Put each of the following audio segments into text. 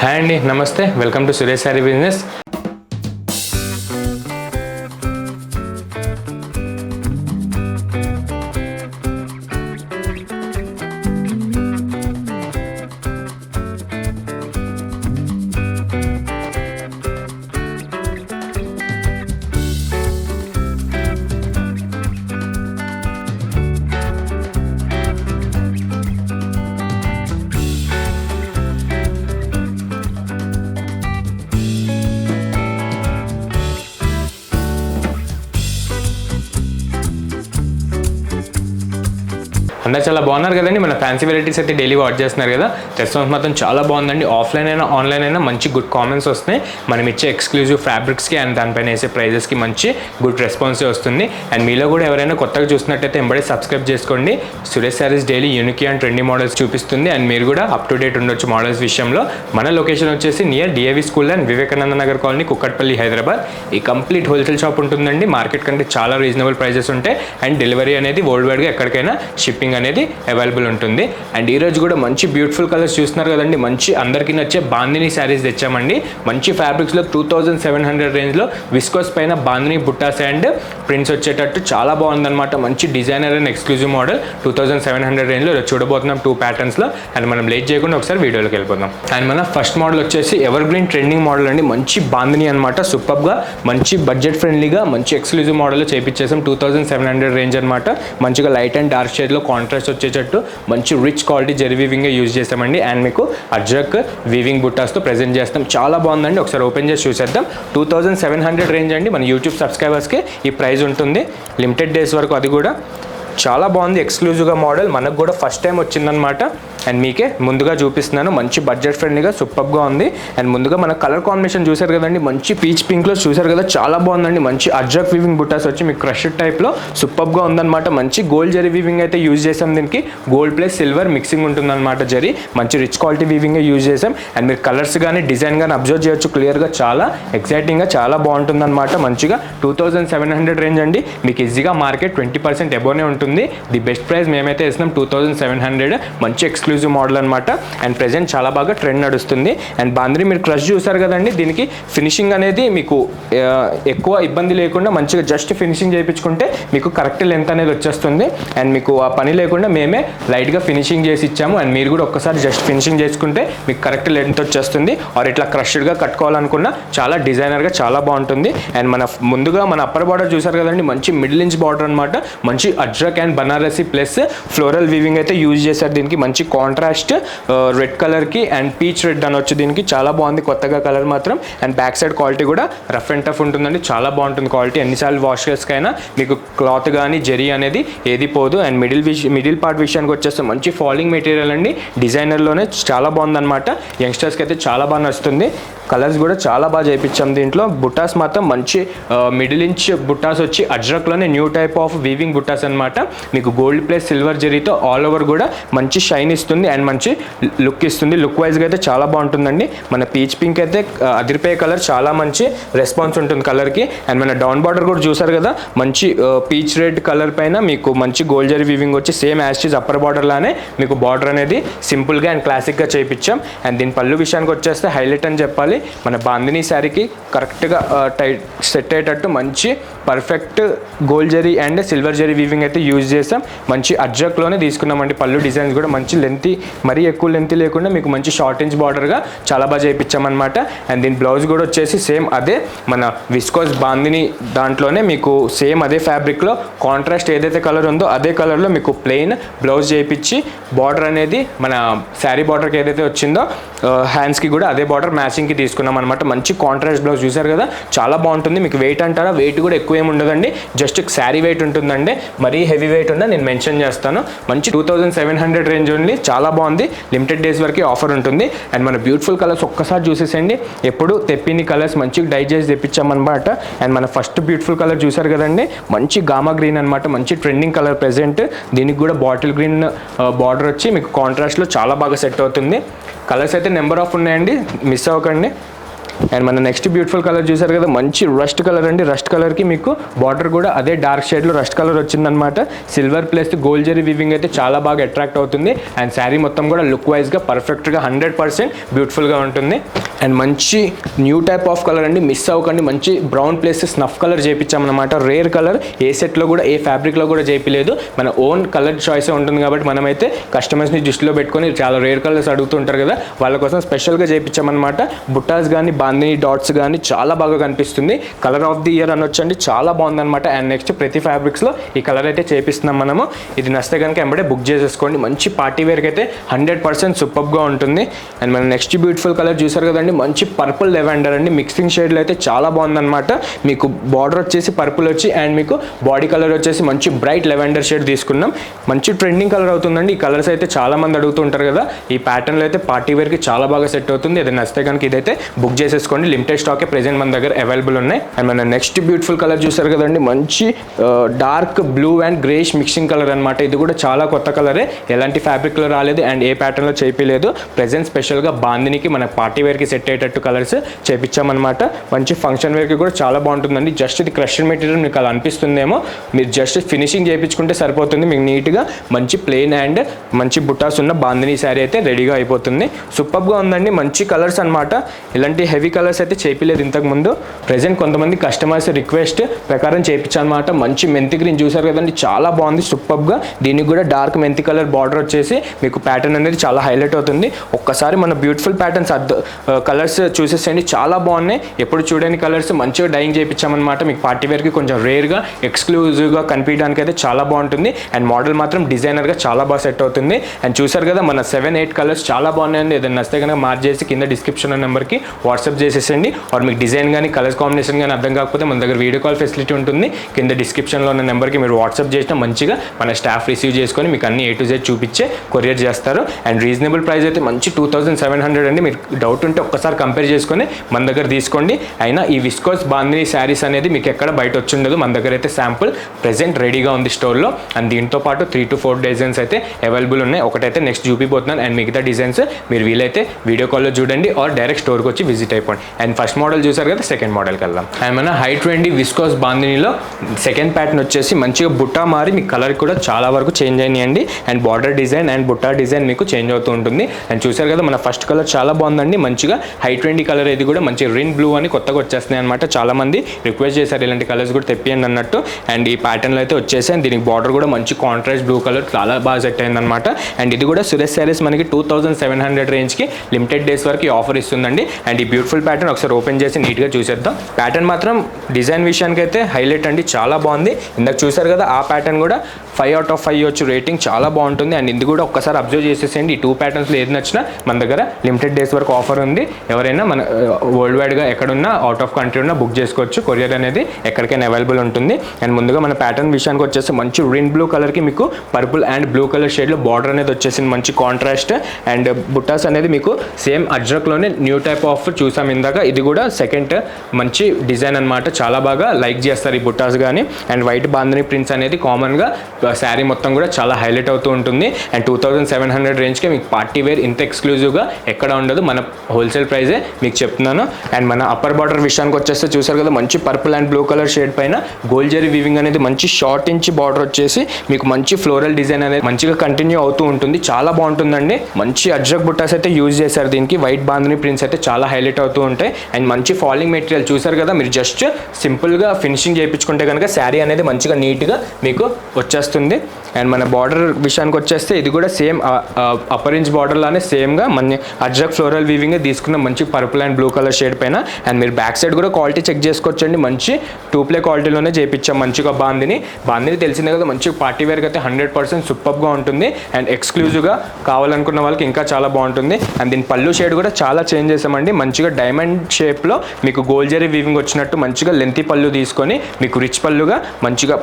Hi అండి, నమస్తే. Welcome to Suresh sari business. అందరూ చాలా బాగున్నారు కదండి. మన ఫ్యాన్సీ వెరైటీస్ అయితే డైలీ వాచ్ చేస్తున్నారు కదా. రెస్పాన్స్ మాత్రం చాలా బాగుందండి. ఆఫ్లైన్ అయినా ఆన్లైన్ అయినా మంచి గుడ్ కామెంట్స్ వస్తున్నాయి. మనం ఇచ్చే ఎక్స్క్లూజివ్ ఫ్యాబ్రిక్స్కి అండ్ దానిపైన వేసే ప్రైజెస్కి మంచి గుడ్ రెస్పాన్సే వస్తుంది. అండ్ మీలో కూడా ఎవరైనా కొత్తగా చూసినట్టయితే ఎంబడే సబ్స్క్రైబ్ చేసుకోండి. Suresh saris daily unique and trendy models చూపిస్తుంది. అండ్ మీరు కూడా అప్ టు డేట్ ఉండొచ్చు మోడల్స్ విషయంలో. మన లొకేషన్ వచ్చేసి near DAV school and Vivekananda Nagar colony, Kukatpally, Hyderabad. ఈ కంప్లీట్ హోల్సేల్ షాప్ ఉంటుందండి. మార్కెట్ కంటే చాలా రీజనబుల్ ప్రైజెస్ ఉంటాయి. అండ్ డెలివరీ అనేది వరల్డ్ వైడ్గా ఎక్కడికైనా షిప్పింగ్ అనేది అవైలబుల్ ఉంటుంది. అండ్ ఈరోజు కూడా మంచి బ్యూటిఫుల్ కలర్స్ చూస్తున్నారు కదండి. మంచి అందరికీ నచ్చే బాందిని శారీస్ తెచ్చామండి. మంచి ఫ్యాబ్రిక్స్లో 2700 రేంజ్లో విస్కోస్ పైన బాందిని బుట్టాస్ అండ్ ప్రింట్స్ వచ్చేటట్టు చాలా బాగుందన్నమాట. మంచి డిజైనర్ అండ్ ఎక్స్క్లూజివ్ మోడల్ 2700 రేంజ్లో చూడబోతున్నాం 2 ప్యాటర్న్స్లో. అండ్ మనం లేట్ చేయకుండా ఒకసారి వీడియోలోకి వెళ్ళిపోదాం. అండ్ మన ఫస్ట్ మోడల్ వచ్చేసి ఎవర్ గ్రీన్ ట్రెండింగ్ మోడల్ అండి. మంచి బాందిని అనమాట. సూపర్గా మంచి బడ్జెట్ ఫ్రెండ్లీగా మంచి ఎక్స్క్లూజివ్ మోడల్లో చేపించేసాం. 2700 రేంజ్ అనమాట. మంచిగా లైట్ అండ్ డార్క్ షేడ్లో కాంట్రాస్ట్ వచ్చేటట్టు మంచి రిచ్ క్వాలిటీ జెరీ వీవింగ్గా యూజ్ చేస్తామండి. అండ్ మీకు అజ్రక్ వీవింగ్ బుట్టాస్తో ప్రెజెంట్ చేస్తాం. చాలా బాగుందండి. ఒకసారి ఓపెన్ చేసి చూసేద్దాం. 2700 రేంజ్ అండి. మన యూట్యూబ్ సబ్స్క్రైబర్స్కి ఈ ప్రైస్ ఉంటుంది. లిమిటెడ్ డేస్ వరకు. అది కూడా చాలా బాగుంది. ఎక్స్క్లూజివ్గా మోడల్ మనకు కూడా ఫస్ట్ టైం వచ్చిందనమాట. అండ్ మీకే ముందుగా చూపిస్తున్నాను. మంచి బడ్జెట్ ఫ్రెండ్లీగా సూపర్గా ఉంది. అండ్ ముందుగా మన కలర్ కాంబినేషన్ చూసారు కదండి. మంచి పీచ్ పింక్లో చూసారు కదా, చాలా బాగుందండి. మంచి అజ్రక్ వీవింగ్ బుట్టాస్ వచ్చి మీకు క్రష్డ్ టైప్లో సూపర్గా ఉందన్నమాట. మంచి గోల్డ్ జరీ వీవింగ్ అయితే యూజ్ చేసాం. దీనికి గోల్డ్ ప్లస్ సిల్వర్ మిక్సింగ్ ఉంటుందన్నమాట. జరీ మంచి రిచ్ క్వాలిటీ వీవింగ్ యూజ్ చేసాం. అండ్ మీరు కలర్స్ కానీ డిజైన్ కానీ అబ్జర్వ్ చేయొచ్చు క్లియర్గా. చాలా ఎక్సైటింగ్గా చాలా బాగుంటుందన్నమాట. మంచిగా 2700 రేంజ్ అండి. మీకు ఈజీగా మార్కెట్ 20% ఎబోనే ఉంటుంది. ది బెస్ట్ ప్రైస్ మేమైతే ఇస్తున్నాం 2700. మంచి ఎక్స్క్లూజివ్ మోడల్ అనమాట. అండ్ ప్రెజెంట్ చాలా బాగా ట్రెండ్ నడుస్తుంది. అండ్ బాంద్రీ మీరు క్రష్ చూసారు కదండి. దీనికి ఫినిషింగ్ అనేది మీకు ఎక్కువ ఇబ్బంది లేకుండా మంచిగా జస్ట్ ఫినిషింగ్ చేయించుకుంటే మీకు కరెక్ట్ లెంత్ అనేది వచ్చేస్తుంది. అండ్ మీకు ఆ పని లేకుండా మేమే లైట్గా ఫినిషింగ్ చేసి ఇచ్చాము. అండ్ మీరు కూడా ఒక్కసారి జస్ట్ ఫినిషింగ్ చేసుకుంటే మీకు కరెక్ట్ లెంత్ వచ్చేస్తుంది. ఆర్ ఇట్లా క్రష్డ్గా కట్టుకోవాలనుకున్నా చాలా డిజైనర్గా చాలా బాగుంటుంది. అండ్ ముందుగా మన అప్పర్ బార్డర్ చూసారు కదండి. మంచి మిడిల్ ఇంచ్ బార్డర్ అనమాట. మంచి Ajrak and Banarasi plus floral weaving అయితే యూజ్ చేశారు. దీనికి మంచి కాంట్రాస్ట్ రెడ్ కలర్కి అండ్ పీచ్ రెడ్ అనొచ్చు. దీనికి చాలా బాగుంది కొత్తగా కలర్ మాత్రం. అండ్ బ్యాక్ సైడ్ క్వాలిటీ కూడా రఫ్ అండ్ టఫ్ ఉంటుందండి. చాలా బాగుంటుంది క్వాలిటీ. ఎన్నిసార్లు వాష్ చేసుకైనా మీకు క్లాత్ కానీ జరీ అనేది ఏది పోదు. అండ్ మిడిల్ పార్ట్ విషయానికి వచ్చేస్తే మంచి ఫాలింగ్ మెటీరియల్ అండి. డిజైనర్లోనే చాలా బాగుందన్నమాట. యంగ్స్టర్స్కి అయితే చాలా బాగా నచ్చుతుంది. కలర్స్ కూడా చాలా బాగా చేయించాం. దీంట్లో బుట్టాస్ మాత్రం మంచి మిడిల్ ఇంచ్ బుట్టాస్ వచ్చి అజ్రక్లోనే న్యూ టైప్ ఆఫ్ వీవింగ్ బుట్టాస్ అనమాట. మీకు గోల్డ్ ప్లస్ సిల్వర్ జరీతో ఆల్ ఓవర్ కూడా మంచి షైన్ ఇస్తుంది అండ్ మంచి లుక్ ఇస్తుంది. లుక్ వైజ్గా అయితే చాలా బాగుంటుందండి. మన పీచ్ పింక్ అయితే అదిరిపోయే కలర్. చాలా మంచి రెస్పాన్స్ ఉంటుంది కలర్కి. అండ్ మన డౌన్ బార్డర్ కూడా చూసారు కదా. మంచి పీచ్ రెడ్ కలర్ పైన మీకు మంచి గోల్డ్ జరీ వీవింగ్ వచ్చి సేమ్ యాస్టీజ్ అప్పర్ బార్డర్ లానే మీకు బార్డర్ అనేది సింపుల్గా అండ్ క్లాసిక్గా చేయించాం. అండ్ దీని పళ్ళు విషయానికి వచ్చేస్తే హైలైట్ అని చెప్పాలి. మన బాందిని శారీకి కరెక్ట్గా టైట్ సెట్ అయ్యేటట్టు మంచి perfect gold zari and silver zari weaving అయితే యూజ్ చేసాం. మంచి అజ్రక్లోనే తీసుకున్నామండి. పళ్ళు డిజైన్స్ కూడా మంచి లెంతీ, మరీ ఎక్కువ లెంతీ లేకుండా మీకు మంచి షార్ట్ ఇంచ్ బార్డర్గా చాలా బాగా చేయించామన్నమాట. అండ్ దీని బ్లౌజ్ కూడా వచ్చేసి సేమ్ అదే మన విస్కోస్ బాందిని దాంట్లోనే మీకు సేమ్ అదే ఫ్యాబ్రిక్లో కాంట్రాస్ట్ ఏదైతే కలర్ ఉందో అదే కలర్లో మీకు ప్లెయిన్ బ్లౌజ్ చేయించి బార్డర్ అనేది మన శారీ బార్డర్కి ఏదైతే వచ్చిందో హ్యాండ్స్కి కూడా అదే బార్డర్ మ్యాచింగ్కి తీసుకున్నాం అనమాట. మంచి కాంట్రాస్ట్ బ్లౌజ్ చూసారు కదా, చాలా బాగుంటుంది. మీకు వెయిట్ అంటారా, వెయిట్ కూడా ఎక్కువ ఏమి ఉండదండి. జస్ట్ శారీ వెయిట్ ఉంటుందండి. మరీ హెవీ వెయిట్ ఉందా నేను మెన్షన్ చేస్తాను. మంచి 2700 రేంజ్ ఉంది. చాలా బాగుంది. లిమిటెడ్ డేస్ వరకు ఆఫర్ ఉంటుంది. అండ్ మన బ్యూటిఫుల్ కలర్స్ ఒక్కసారి చూసేసండి. ఎప్పుడు తెప్పిని కలర్స్ మంచిగా డైజెస్ట్ తెప్పించామన్నమాట. అండ్ మన ఫస్ట్ బ్యూటిఫుల్ కలర్ చూసారు కదండి. మంచి గామా గ్రీన్ అనమాట. మంచి ట్రెండింగ్ కలర్ ప్రెజెంట్. దీనికి కూడా బాటిల్ గ్రీన్ బార్డర్ వచ్చి మీకు కాంట్రాస్ట్లో చాలా బాగా సెట్ అవుతుంది. కలర్స్ అయితే నెంబర్ ఆఫ్ ఉన్నాయండి, మిస్ అవ్వకండి. అండ్ మన నెక్స్ట్ బ్యూటిఫుల్ కలర్ చూసారు కదా, మంచి రస్ట్ కలర్ అండి. రస్ట్ కలర్కి మీకు బార్డర్ కూడా అదే డార్క్ షేడ్లో రస్ట్ కలర్ వచ్చిందనమాట. Silver plus gold zari weaving అయితే చాలా బాగా అట్రాక్ట్ అవుతుంది. అండ్ శారీ మొత్తం కూడా లుక్ వైజ్గా పర్ఫెక్ట్గా 100% బ్యూటిఫుల్గా ఉంటుంది. అండ్ మంచి న్యూ టైప్ ఆఫ్ కలర్ అండి, మిస్ అవ్వకండి. మంచి బ్రౌన్ ప్లస్ స్నఫ్ కలర్ చేయించామన్నమాట. రేర్ కలర్, ఏ సెట్లో కూడా ఏ ఫ్యాబ్రిక్లో కూడా చేయించలేదు. మన ఓన్ కలర్ చాయిస్ ఉంటుంది కాబట్టి మనమైతే కస్టమర్స్ని దృష్టిలో పెట్టుకొని చాలా రేర్ కలర్స్ అడుగుతుంటారు కదా, వాళ్ళ కోసం స్పెషల్గా చేయించామన్నమాట. బుట్టాస్ కానీ బాందిని డాట్స్ కానీ చాలా బాగా కనిపిస్తుంది. కలర్ ఆఫ్ ది ఇయర్ అనొచ్చండి, చాలా బాగుందన్నమాట. అండ్ నెక్స్ట్ ప్రతి ఫ్యాబ్రిక్స్లో ఈ కలర్ అయితే చేపిస్తున్నాం మనము. ఇది నచ్చితే కనుక వెంబడే బుక్ చేసేసుకోండి. మంచి పార్టీ వేర్కి అయితే 100% సూపర్గా ఉంటుంది. అండ్ మన నెక్స్ట్ బ్యూటిఫుల్ కలర్ చూసారు కదండి, మంచి పర్పుల్ లెవెండర్ అండి. మిక్సింగ్ షేడ్లో అయితే చాలా బాగుందన్నమాట. మీకు బార్డర్ వచ్చేసి పర్పుల్ వచ్చి అండ్ మీకు బాడీ కలర్ వచ్చేసి మంచి బ్రైట్ లెవెండర్ షేడ్ తీసుకున్నాం. మంచి ట్రెండింగ్ కలర్ అవుతుందండి. ఈ కలర్స్ అయితే చాలా మంది అడుగుతూ ఉంటారు కదా, ఈ ప్యాటర్న్లో అయితే పార్టీ వేర్కి చాలా బాగా సెట్ అవుతుంది. ఇది నచ్చితే కనుక ఇదైతే బుక్ చేసేసుకోండి. లిమిటెడ్ స్టాకే ప్రెజెంట్ మన దగ్గర అవైలబుల్ ఉన్నాయి. అండ్ మన నెక్స్ట్ బ్యూటిఫుల్ కలర్ చూసారు కదండి, మంచి dark blue and greyish mixing colour అనమాట. ఇది కూడా చాలా కొత్త కలరే, ఎలాంటి ఫ్యాబ్రిక్లో రాలేదు అండ్ ఏ ప్యాటర్న్లో చేయించలేదు. ప్రెజెంట్ స్పెషల్గా బాందినికి మన పార్టీ వేర్కి సెట్ అయ్యేటట్టు కలర్స్ చేయించామన్నమాట. మంచి ఫంక్షన్ వేర్కి కూడా చాలా బాగుంటుందండి. జస్ట్ ఇది క్రష్డ్ మెటీరియల్ మీకు అలా అనిపిస్తుందేమో, మీరు జస్ట్ ఫినిషింగ్ చేయించుకుంటే సరిపోతుంది. మీకు నీట్గా మంచి ప్లెయిన్ అండ్ మంచి బుట్టాస్ ఉన్న బాందిని శారీ అయితే రెడీగా అయిపోతుంది. సూపర్గా ఉందండి. మంచి కలర్స్ అనమాట. ఇలాంటి హెవీ కలర్స్ అయితే చేయించలేదు ఇంతకుముందు. ప్రెజెంట్ కొంతమంది కస్టమర్స్ రిక్వెస్ట్ ప్రకారం చేయించాలన్నమాట. మంచి మెంతి గ్రీన్ చూసారు కదండి, చాలా బాగుంది సూపర్గా. దీనికి కూడా డార్క్ మెంతి కలర్ బార్డర్ వచ్చేసి మీకు ప్యాటర్న్ అనేది చాలా హైలైట్ అవుతుంది. ఒక్కసారి మన బ్యూటిఫుల్ ప్యాటర్న్స్ కలర్స్ చూసేసేయండి, చాలా బాగున్నాయి. ఎప్పుడు చూడని కలర్స్ మంచిగా డైయింగ్ చేయించామన్నమాట. మీకు పార్టీ వేర్కి కొంచెం రేర్గా ఎక్స్క్లూజివ్గా కనిపించడానికి అయితే చాలా బాగుంటుంది. అండ్ మోడల్ మాత్రం డిజైనర్గా చాలా బాగా సెట్ అవుతుంది. అండ్ చూసారు కదా మన 7-8 కలర్స్ చాలా బాగున్నాయండి. ఏదైనా నచ్చితే కనుక మార్క్ చేసి కింద డిస్క్రిప్షన్ నెంబర్కి వాట్సాప్ చేసేసండి. ఆర్ మీకు డిజైన్ కానీ కలర్స్ కాంబినేషన్ కానీ అర్థం కాకపోతే మన దగ్గర వీడియో కాల్ ఫెసిలిటీ ఉంటుంది. కింద డిస్క్రిప్షన్లో ఉన్న నెంబర్కి మీరు వాట్సాప్ చేసినా మంచిగా మన స్టాఫ్ రిసీవ్ చేసుకొని మీకు అన్ని A to Z చూపించే కొరియర్ చేస్తారు. అండ్ రీజనబుల్ ప్రైస్ అయితే మంచి 2700 అండి. మీరు డౌట్ ఉంటే ఒక్కసారి కంపేర్ చేసుకొని మన దగ్గర తీసుకోండి. అయినా ఈ విస్కోస్ బాందిని శారీస్ అనేది మీకు ఎక్కడ బయట వచ్చి ఉండదు. మన దగ్గర అయితే శాంపుల్ ప్రెజెంట్ రెడీగా ఉంది స్టోర్లో. అండ్ దీంతో పాటు 3 to 4 డిజైన్స్ అయితే అవైలబుల్ ఉన్నాయి. ఒకటైతే నెక్స్ట్ చూపిపోతున్నాను. అండ్ మిగతా డిజైన్స్ మీరు వీలైతే వీడియో కాల్లో చూడండి ఆర్ డైరెక్ట్ స్టోర్కి వచ్చి విజిట్ అయిపోండి. అండ్ ఫస్ట్ మోడల్ చూసారు కదా, సెకండ్ మోడల్కి వెళ్దాం. అండ్ మన హై ట్రెండీ విస్కోస్ బాందినిలో సెకండ్ ప్యాటర్న్ వచ్చేసి మంచిగా బుట్టా మారి మీ కలర్ కూడా చాలా వరకు చేంజ్ అయినాయండి. అండ్ బార్డర్ డిజైన్ అండ్ బుట్టా డిజైన్ మీకు చేంజ్ అవుతూ ఉంటుంది. అండ్ చూసారు కదా మన ఫస్ట్ కలర్ చాలా బాగుందండి. మంచిగా హై ట్రెండీ కలర్ ఇది కూడా మంచి రిన్ బ్లూ అని కొత్తగా వచ్చేస్తున్నాయి అనమాట. చాలా మంది రిక్వెస్ట్ చేశారు ఇలాంటి కలర్స్ కూడా తెప్పియండి అన్నట్టు. అండ్ ఈ ప్యాటర్న్లో అయితే వచ్చేసి అండ్ దీనికి బార్డర్ కూడా మంచి కాంట్రాస్ట్ బ్లూ కలర్ చాలా బాగా సెట్ అయిందనమాట. అండ్ ఇది కూడా సురేష్ శారీస్ మనకి 2700 రేంజ్కి లిమిటెడ్ డేస్ వరకు ఈ ఆఫర్ ఇస్తుందండి. అండ్ ఈ బ్యూటిఫుల్ ప్యాటర్న్ ఒకసారి ఓపెన్ చేసి నీట్గా చూసేద్దాం. ప్యాటర్న్ మాత్రం డిజైన్ విషయానికి అయితే హైలైట్ అండి, చాలా బాగుంది. ఇందాక చూసారు కదా ఆ ప్యాటర్న్ కూడా 5 out of 5 వచ్చి రేటింగ్, చాలా బాగుంటుంది. అండ్ ఇది కూడా ఒక్కసారి అబ్జర్వ్ చేసేసేయండి. ఈ 2 ప్యాటర్న్స్లో ఏది నచ్చినా మన దగ్గర లిమిటెడ్ డేస్ వరకు ఆఫర్ ఉంది. ఎవరైనా మన వరల్డ్ వైడ్గా ఎక్కడున్నా అవుట్ ఆఫ్ కంట్రీ ఉన్నా బుక్ చేసుకోవచ్చు. కొరియర్ అనేది ఎక్కడికైనా అవైలబుల్ ఉంటుంది. అండ్ ముందుగా మన ప్యాటర్న్ విషయానికి వచ్చేసి మంచి రిన్ బ్లూ కలర్కి మీకు పర్పుల్ అండ్ బ్లూ కలర్ షేడ్లో బార్డర్ అనేది వచ్చేసింది, మంచి కాంట్రాస్ట్. అండ్ బుట్టాస్ అనేది మీకు సేమ్ అజ్రక్లోనే న్యూ టైప్ ఆఫ్ చూసాం ఇందాక. ఇది కూడా సెకండ్ మంచి డిజైన్ అనమాట, చాలా బాగా లైక్ చేస్తారు ఈ బుట్టాస్ కానీ. అండ్ వైట్ బాందిని ప్రింట్స్ అనేది కామన్గా శారీ మొత్తం కూడా చాలా హైలైట్ అవుతూ ఉంటుంది. అండ్ 2700 రేంజ్కి మీకు పార్టీ వేర్ ఇంత ఎక్స్క్లూజివ్గా ఎక్కడ ఉండదు, మన హోల్సేల్ ప్రైజే మీకు చెప్తున్నాను. అండ్ మన అప్పర్ బార్డర్ విషయానికి వచ్చేస్తే చూసారు కదా మంచి purple and blue colour shade పైన గోల్డ్ జరీ వీవింగ్ అనేది మంచి షార్ట్ ఇంచ్ బార్డర్ వచ్చేసి మీకు మంచి ఫ్లోరల్ డిజైన్ అనేది మంచిగా కంటిన్యూ అవుతూ ఉంటుంది, చాలా బాగుంటుందండి. మంచి అజ్రక్ బుట్టాస్ అయితే యూజ్ చేశారు దీనికి. వైట్ బాందిని ప్రింట్స్ అయితే చాలా హైలైట్ అవుతూ ఉంటాయి. అండ్ మంచి ఫాలింగ్ మెటీరియల్ చూసారు కదా, మీరు జస్ట్ సింపుల్గా ఫినిషింగ్ చేయించుకుంటే కనుక శారీ అనేది మంచిగా నీట్గా మీకు వచ్చేస్తుంది. అండ్ మన బార్డర్ విషయానికి వచ్చేస్తే ఇది కూడా సేమ్ అప్పర్ ఇంచ్ బార్డర్ లానే సేమ్గా మన అజ్రక్ ఫ్లోరల్ వీవింగ్ తీసుకున్న మంచి purple and blue colour shade పైన. అండ్ మీరు బ్యాక్ సైడ్ కూడా క్వాలిటీ చెక్ చేసుకోవచ్చండి. మంచి 2 ప్లే క్వాలిటీలోనే చేయించాం మంచిగా. బాందిని తెలిసిందే కదా, మంచి పార్టీ వేర్కి అయితే 100% సూపర్గా ఉంటుంది. అండ్ ఎక్స్క్లూజివ్గా కావాలనుకున్న వాళ్ళకి ఇంకా చాలా బాగుంటుంది. అండ్ దీని పళ్ళు షేడ్ కూడా చాలా చేంజ్ చేసామండి. మంచిగా డైమండ్ షేప్లో మీకు గోల్డ్ జరీ వీవింగ్ వచ్చినట్టు మంచిగా లెంతీ పళ్ళు తీసుకొని మీకు రిచ్ పళ్ళుగా మంచిగా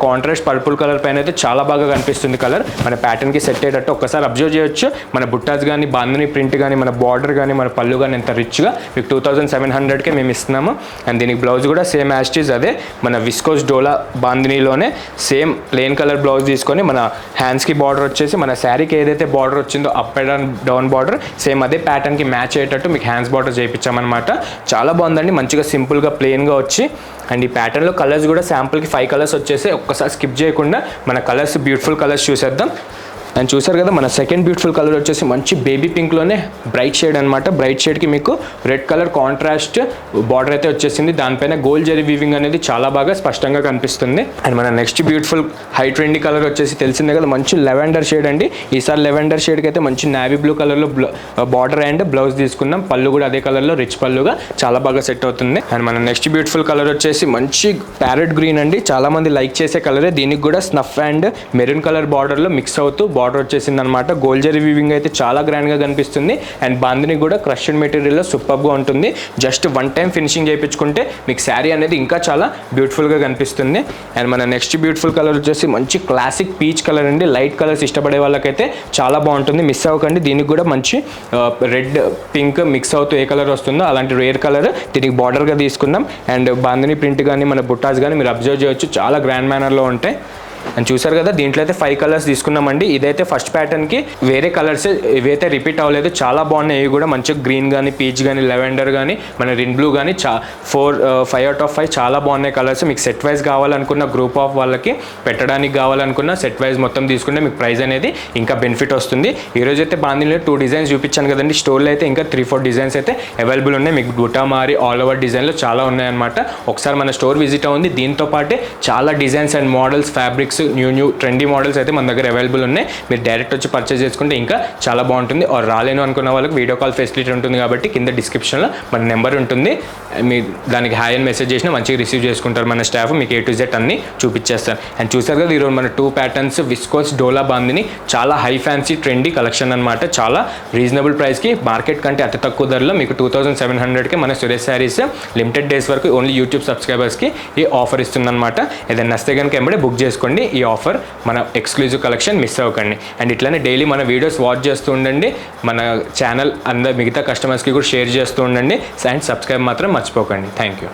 కాంట్రాస్ట్ పర్పుల్ కలర్ పైన అయితే చాలా బాగా బాగా కనిపిస్తుంది కలర్. మన ప్యాటర్న్కి సెట్ అయ్యేటట్టు ఒక్కసారి అబ్జర్వ్ చేయొచ్చు. మన బుట్టాస్ కానీ, బాందిని ప్రింట్ కానీ, మన బార్డర్ కానీ, మన పళ్ళు కానీ ఎంత రిచ్గా మీకు 2700కే మేము ఇస్తున్నాము. అండ్ దీనికి బ్లౌజ్ కూడా సేమ్ యాస్టీస్ అదే మన విస్కోస్ డోలా బాందినీలోనే సేమ్ ప్లెయిన్ కలర్ బ్లౌజ్ తీసుకొని మన హ్యాండ్స్కి బార్డర్ వచ్చేసి మన శారీకి ఏదైతే బార్డర్ వచ్చిందో up and down border same అదే ప్యాటర్న్కి మ్యాచ్ అయ్యేటట్టు మీకు హ్యాండ్స్ బార్డర్ చేయించామన్నమాట. చాలా బాగుందండి, మంచిగా సింపుల్గా ప్లెయిన్గా వచ్చి. అండ్ ఈ ప్యాటర్న్లో కలర్స్ కూడా శాంపుల్కి 5 కలర్స్ వచ్చేసి ఒక్కసారి స్కిప్ చేయకుండా మన కలర్స్ బ్యూటిఫుల్ కలర్స్ చూసేద్దాం. అండ్ చూసారు కదా మన సెకండ్ బ్యూటిఫుల్ కలర్ వచ్చేసి మంచి బేబీ పింక్లోనే బ్రైట్ షేడ్ అనమాట. బ్రైట్ షేడ్కి మీకు రెడ్ కలర్ కాంట్రాస్ట్ బార్డర్ అయితే వచ్చేసింది. దానిపైన గోల్డ్ జరీ వీవింగ్ అనేది చాలా బాగా స్పష్టంగా కనిపిస్తుంది. అండ్ మన next beautiful high trendy colour వచ్చేసి తెలిసిందే కదా మంచి లెవెండర్ షేడ్ అండి. ఈసారి లెవెండర్ షేడ్కి అయితే మంచి నావీ బ్లూ కలర్లో బార్డర్ అండ్ బ్లౌజ్ తీసుకున్నాం. పళ్ళు కూడా అదే కలర్లో రిచ్ పళ్ళుగా చాలా బాగా సెట్ అవుతుంది. అండ్ మన నెక్స్ట్ బ్యూటిఫుల్ కలర్ వచ్చేసి మంచి ప్యారెట్ గ్రీన్ అండి. చాలా మంది లైక్ చేసే కలరే. దీనికి కూడా స్నఫ్ అండ్ మెరూన్ కలర్ బార్డర్లో మిక్స్ అవుతూ బార్డర్ వచ్చేసింది అనమాట. గోల్డ్ జరీ వీవింగ్ అయితే చాలా గ్రాండ్గా కనిపిస్తుంది. అండ్ బాందిని కూడా క్రష్డ్ మెటీరియల్లో సూపర్గా ఉంటుంది. జస్ట్ వన్ టైం ఫినిషింగ్ చేయించుకుంటే మీకు శారీ అనేది ఇంకా చాలా బ్యూటిఫుల్గా కనిపిస్తుంది. అండ్ మన నెక్స్ట్ బ్యూటిఫుల్ కలర్ వచ్చేసి మంచి క్లాసిక్ పీచ్ కలర్ అండి. లైట్ కలర్స్ ఇష్టపడే వాళ్ళకైతే చాలా బాగుంటుంది. మిస్ అవ్వకండి. దీనికి కూడా మంచి రెడ్ పింక్ మిక్స్ అవుతూ ఏ కలర్ వస్తుందో అలాంటి రేర్ కలర్ దీనికి బార్డర్గా తీసుకున్నాం. అండ్ బాందిని ప్రింట్ కానీ మన బుట్టాస్ కానీ మీరు అబ్జర్వ్ చేయొచ్చు చాలా గ్రాండ్ మేనర్లో ఉంటాయి. అండ్ చూసారు కదా దీంట్లో అయితే 5 కలర్స్ తీసుకున్నామండి. ఇదైతే ఫస్ట్ ప్యాటర్న్కి వేరే కలర్స్ ఇవైతే రిపీట్ అవ్వలేదు. చాలా బాగున్నాయి. ఇవి కూడా మంచిగా గ్రీన్ కానీ, పీచ్ కానీ, లెవెండర్ కానీ, మన రిన్ బ్లూ కానీ 5 out of 5 చాలా బాగున్నాయి కలర్స్. మీకు సెట్ వైజ్ కావాలనుకున్న గ్రూప్ ఆఫ్ వాళ్ళకి పెట్టడానికి కావాలనుకున్న సెట్ వైజ్ మొత్తం తీసుకుంటే మీకు ప్రైస్ అనేది ఇంకా బెనిఫిట్ వస్తుంది. ఈరోజు అయితే బాందిలో 2 డిజైన్స్ చూపించాను కదండి. స్టోర్లో అయితే ఇంకా 3-4 డిజైన్స్ అయితే అవైలబుల్ ఉన్నాయి. మీకు బుటా మారి ఆల్ ఓవర్ డిజైన్లో చాలా ఉన్నాయన్నమాట. ఒకసారి మన స్టోర్ విజిట్ అవ్వండి. దీంతో పాటే చాలా designs and models, fabrics, new trendy models అయితే మన దగ్గర అవైలబుల్ ఉన్నాయి. మీరు డైరెక్ట్ వచ్చి పర్చేస్ చేసుకుంటే ఇంకా చాలా బాగుంటుంది. ఆర్ రాలేను అనుకున్న వాళ్ళకి వీడియో కాల్ ఫెసిలిటీ ఉంటుంది కాబట్టి కింద డిస్క్రిప్షన్లో మన నెంబర్ ఉంటుంది. మీరు దానికి హాయ్ అని మెసేజ్ చేసినా మంచిగా రిసీవ్ చేసుకుంటారు మన స్టాఫ్. మీకు A to Z అన్ని చూపించేస్తారు. అండ్ చూసారు కదా ఈరోజు మన 2 ప్యాటర్న్స్ విస్కోస్ డోలా బాందిని చాలా హై ఫ్యాన్సీ ట్రెండీ కలెక్షన్ అనమాట. చాలా రీజనబుల్ ప్రైస్కి మార్కెట్ కంటే అతి తక్కువ ధరలో మీకు 2700కి మన సురేష్ శారీస్ లిమిటెడ్ డేస్ వరకు ఓన్లీ యూట్యూబ్ సబ్స్క్రైబర్స్కి ఈ ఆఫర్ ఇస్తుందన్నమాట. ఏదైనా నస్తే కనుక ఎంబడే బుక్ చేసుకోండి. ఈ ఆఫర్ మన ఎక్స్క్లూజివ్ కలెక్షన్ మిస్ అవ్వకండి. అండ్ ఇట్లానే డైలీ మన వీడియోస్ వాచ్ చేస్తూ ఉండండి. మన ఛానల్ అందరు మిగతా కస్టమర్స్కి కూడా షేర్ చేస్తూ ఉండండి. అండ్ సబ్స్క్రైబ్ మాత్రం మర్చిపోకండి. Thank you.